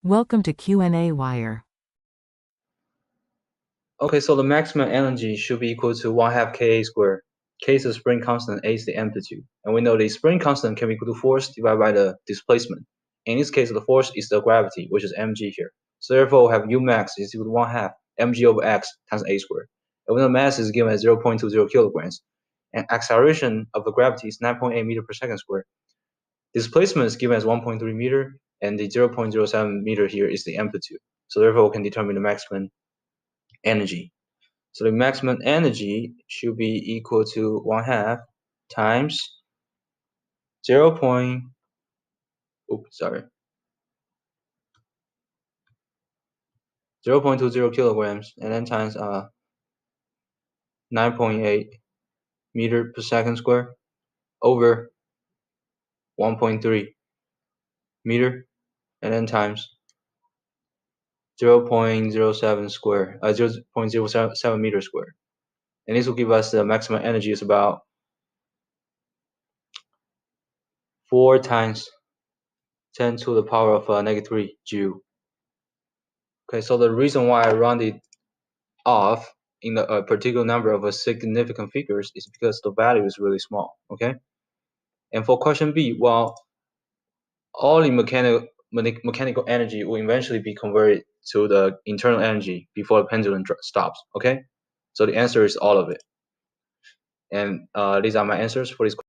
Welcome to qnawire. Okay, so the maximum energy should be equal to 1/2 Ka squared. K is the spring constant, A is the amplitude. And we know the spring constant can be equal to force divided by the displacement. In this case, the force is the gravity, which is mg here. So therefore, we have U max is equal to 1/2 mg over x times A squared. And when the mass is given as 0.20 kilograms, and acceleration of the gravity is 9.8 meter per second squared. Displacement is given as 1.3 meter, and the 0.07 meter here is the amplitude. So therefore, we can determine the maximum energy. So the maximum energy should be equal to 1/2 times 0.20 kilograms, and then times 9.8 meter per second square over 1.3 meter, and then times 0.07 square, 0.07 meter square. And this will give us the maximum energy is about 4 times 10 to the power of -3 joule. Okay, so the reason why I rounded off in a particular number of significant figures is because the value is really small. Okay, and for question B, well, all the mechanical energy will eventually be converted to the internal energy before the pendulum stops. Okay, so the answer is all of it. And these are my answers for this question.